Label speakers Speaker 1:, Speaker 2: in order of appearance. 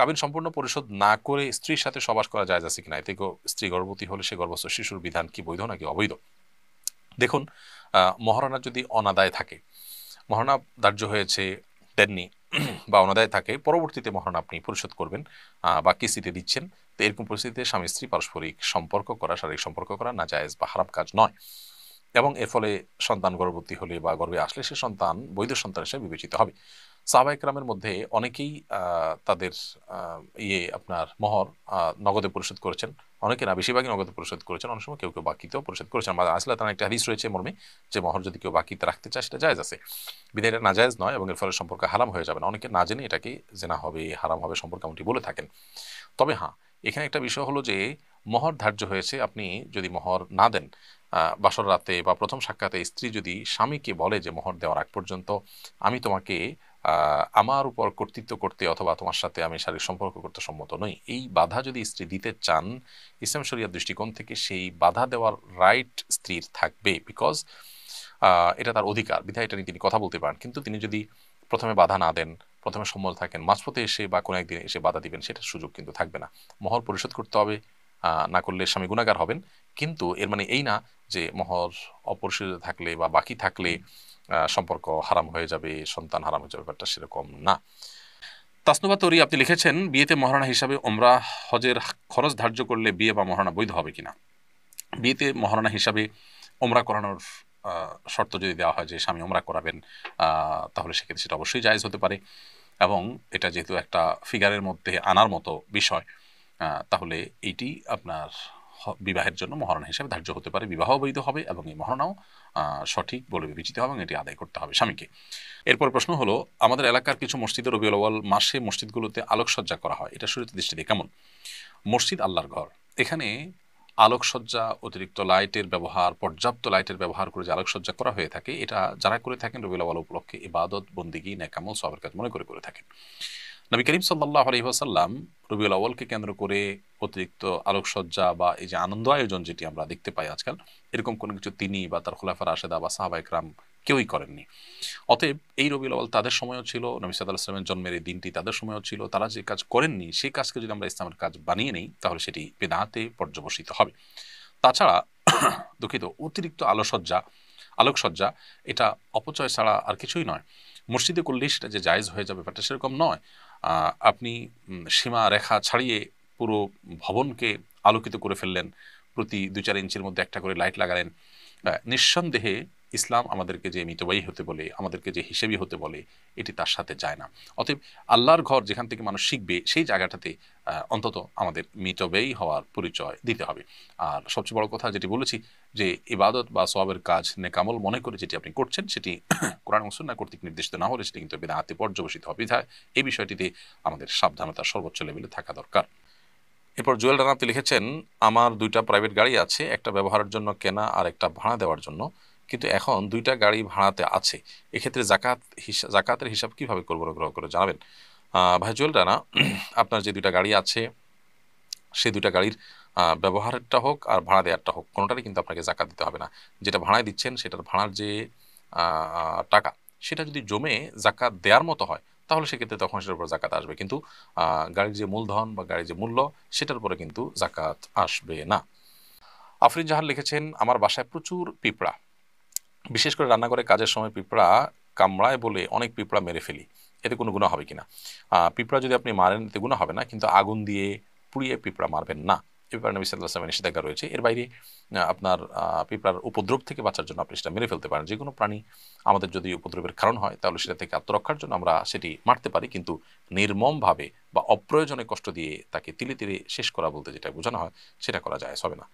Speaker 1: কাবিন সম্পূর্ণ পরিশোধ না করে স্ত্রীর সাথে সবাস করা জায়েজ আছে কিনা, এতে স্ত্রী গর্ভবতী হলে সে গর্ভস্থ শিশুর বিধান কি বৈধ নাকি অবৈধ? দেখুন, মহারণা যদি অনাদায় থাকে, মহারণা ধার্য হয়েছে দেননি বা অনাদায় থাকে, পরবর্তীতে মহারণা আপনি পরিশোধ করবেন বা কিস্তিতে দিচ্ছেন, তো এরকম পরিস্থিতিতে স্বামী স্ত্রী পারস্পরিক সম্পর্ক করা, শারীরিক সম্পর্ক করা না জায়েজ বা হারাম কাজ নয়। এবং এর ফলে সন্তান গর্ভবতী হলে বা গর্ভে আসলে সে সন্তান বৈধ সন্তান হিসেবে বিবেচিত হবে। সাহাবা ইকরামের মধ্যে অনেকেই তাদের আপনার মহর নগদে পরিশোধ করেছেন, অনেকে না, বেশিরভাগই নগদে পরিশোধ করেছেন, অনেক সময় কেউ কেউ বাকিতেও পরিশোধ করেছেন। আসলে তার একটা হাদিস রয়েছে মর্মে যে মহর যদি কেউ বাকিতে রাখতে চায় সেটা জায়েজ আছে, বিধায় এটা নাজায়েজ নয় এবং এর ফলে সম্পর্ক হারাম হয়ে যাবে না। অনেকে না জেনে এটাকে জেনা হবে, হারাম হবে সম্পর্ক এমনটি বলে থাকেন। তবে হ্যাঁ, এখানে একটা বিষয় হলো যে মহর ধার্য হয়েছে, আপনি যদি মহর না দেন, বাসর রাতে বা প্রথম সাক্ষাতে স্ত্রী যদি স্বামীকে বলে যে মহর দেওয়ার আগ পর্যন্ত আমি তোমাকে আমার উপর কর্তৃত্ব করতে অথবা তোমার সাথে আমি শারীরিক সম্পর্ক করতে সম্মত নই, এই বাধা যদি স্ত্রী দিতে চান, ইসলাম শরিয়ার দৃষ্টিকোণ থেকে সেই বাধা দেওয়ার রাইট স্ত্রীর থাকবে, বিকজ এটা তার অধিকার, বিধায় এটা নিয়ে তিনি কথা বলতে পারেন। কিন্তু তিনি যদি প্রথমে বাধা না দেন, প্রথমে সম্মত থাকেন, মাঝপথে এসে বা কোনো একদিন এসে বাধা দিবেন, সেটার সুযোগ কিন্তু থাকবে না। মহর পরিশোধ করতে হবে, না করলে স্বামী গুনাহগার হবেন। কিন্তু এর মানে এই না যে মহর অপরিশোধিত থাকলে বা বাকি থাকলে সম্পর্ক হারাম হয়ে যাবে, সন্তান হারাম হয়ে যাবে, ব্যাপারটা সেরকম না। তাসনুবা তরি আপনি লিখেছেন, বিয়েতে মহারণা হিসাবে ওমরা হজের খরচ ধার্য করলে বিয়ে বা মহারণা বৈধ হবে কিনা? বিয়েতে মহারণা হিসাবে ওমরা করানোর শর্ত যদি দেওয়া হয় যে স্বামী ওমরা করাবেন, তাহলে সেক্ষেত্রে সেটা অবশ্যই জায়েজ হতে পারে। এবং এটা যেহেতু একটা ফিগারের মধ্যে আনার মতো বিষয়, তাহলে এইটি আপনার বিবাহের জন্য মহারণা হিসাবে ধার্য হতে পারে, বিবাহ বৈধ হবে এবং এই মহারণাও সঠিক বলে বিবেচিত হবে এবং এটি আদায় করতে হবে স্বামীকে। এরপর প্রশ্ন হলো, আমাদের এলাকার কিছু মসজিদে রবিউল আউয়াল মাসে মসজিদগুলোতে আলোকসজ্জা করা হয়, এটা শরীয়তের দৃষ্টিতে কেমন? মসজিদ আল্লাহর ঘর, এখানে আলোকসজ্জা, অতিরিক্ত লাইটের ব্যবহার, পর্যাপ্ত লাইটের ব্যবহার করে যে আলোকসজ্জা করা হয়ে থাকে, এটা যারা করে থাকেন রবিউল আউয়াল উপলক্ষে ইবাদত, বন্দিগি, নেক আমল, সওয়াবের কাজ মনে করে থাকেন। নবী করিম সাল্লাল্লাহু আলাইহি ওয়াসাল্লাম রবিউল আউয়ালকে কেন্দ্র করে অতিরিক্ত আলোকসজ্জা বা এই যে আনন্দ আয়োজন যেটি আমরা দেখতে পাই আজকাল, এরকম কোনো কিছু তিনি বা তার খুলাফা রাশেদা বা সাহাবা ইকরাম কেউই করেননি। অতএব এই রবিউল আউয়াল তাদের সময়ও ছিল, নবী সাল্লাল্লাহু আলাইহি ওয়াসাল্লামের জন্মের এই দিনটি তাদের সময়ও ছিল, তারা যে কাজ করেননি সেই কাজকে যদি আমরা ইসলামের কাজ বানিয়ে নেই তাহলে সেটি বিদআতে পর্যবসিত হবে। তাছাড়া দুঃখিত, অতিরিক্ত আলোকসজ্জা এটা অপচয় ছাড়া আর কিছুই নয়। মসজিদে করলেই সেটা যে জায়েজ হয়ে যাবে ব্যাপারটা সেরকম নয়। আপনি সীমা রেখা ছাড়িয়ে পুরো ভবনকে আলোকিত করে ফেললেন, প্রতি 2-4 ইঞ্চির মধ্যে একটা করে লাইট লাগালেন, নিঃসন্দেহে ইসলাম আমাদেরকে যে মিতব্যয়ী হতে বলে, আমাদেরকে যে হিসেবি হতে বলে, এটি তার সাথে যায় না। অতএব আল্লাহর ঘর যেখান থেকে মানুষ শিখবে সেই জায়গাটাতে অন্তত আমাদের মিতব্যয়ী হওয়ার পরিচয় দিতে হবে। আর সবচেয়ে বড় কথা যেটি বলেছি, যে ইবাদত বা সওয়াবের কাজ নেকামল মনে করে যেটি আপনি করছেন সেটি কোরআন এবং সুন্নাহ কর্তৃক নির্দেশিত না হলে সেটি কিন্তু বিদআতে পর্যবসিত হবে। বিধায় এই বিষয়টিতে আমাদের সাবধানতা সর্বোচ্চ লেভেলে থাকা দরকার। এরপর জুয়েল রানা আপনি লিখেছেন, আমার 2টা প্রাইভেট গাড়ি আছে, একটা ব্যবহারের জন্য কেনা আর একটা ভাড়া দেওয়ার জন্য, কিন্তু এখন 2টা গাড়ি ভাড়াতে আছে, এক্ষেত্রে জাকাতের হিসাব কিভাবে করবো অনুগ্রহ করে জানাবেন। ভাই জুয়েল রানা, আপনার যে 2টা গাড়ি আছে সেই 2টা গাড়ির ব্যবহারেরটা হোক আর ভাড়া দেওয়ারটা হোক, কোনোটারই কিন্তু আপনাকে জাকাত দিতে হবে না। যেটা ভাড়ায় দিচ্ছেন সেটার ভাড়ার যে টাকা, সেটা যদি জমে জাকাত দেওয়ার মতো হয় তাহলে সেক্ষেত্রে তখন সেটার উপর জাকাত আসবে, কিন্তু গাড়ির যে মূলধন বা গাড়ির যে মূল্য সেটার উপরে কিন্তু জাকাত আসবে না। আফরিন জাহান লিখেছেন, আমার বাসায় প্রচুর পিঁপড়া, বিশেষ করে রান্নাঘরে কাজের সময় পিঁপড়া কামড়ায় বলে অনেক পিঁপড়া মেরে ফেলি, এতে কোনো গুনাহ হবে কিনা? পিঁপড়া যদি আপনি মারেন এতে গুনাহ হবে না, কিন্তু আগুন দিয়ে পুড়িয়ে পিঁপড়া মারবেন না, এ ব্যাপারে নবী সাল্লাল্লাহু আলাইহি ওয়াসাল্লামের নিষেধাজ্ঞা রয়েছে। এর বাইরে আপনার পিঁপড়ার উপদ্রব থেকে বাঁচার জন্য আপনি সেটা মেরে ফেলতে পারেন। যে কোনো প্রাণী আমাদের যদি উপদ্রবের কারণ হয় তাহলে সেটা থেকে আত্মরক্ষার জন্য আমরা সেটি মারতে পারি, কিন্তু নির্মমভাবে বা অপ্রয়োজনে কষ্ট দিয়ে তাকে তিলে তিলে শেষ করা বলতে যেটা বোঝানো হয় সেটা করা যায় হবে না।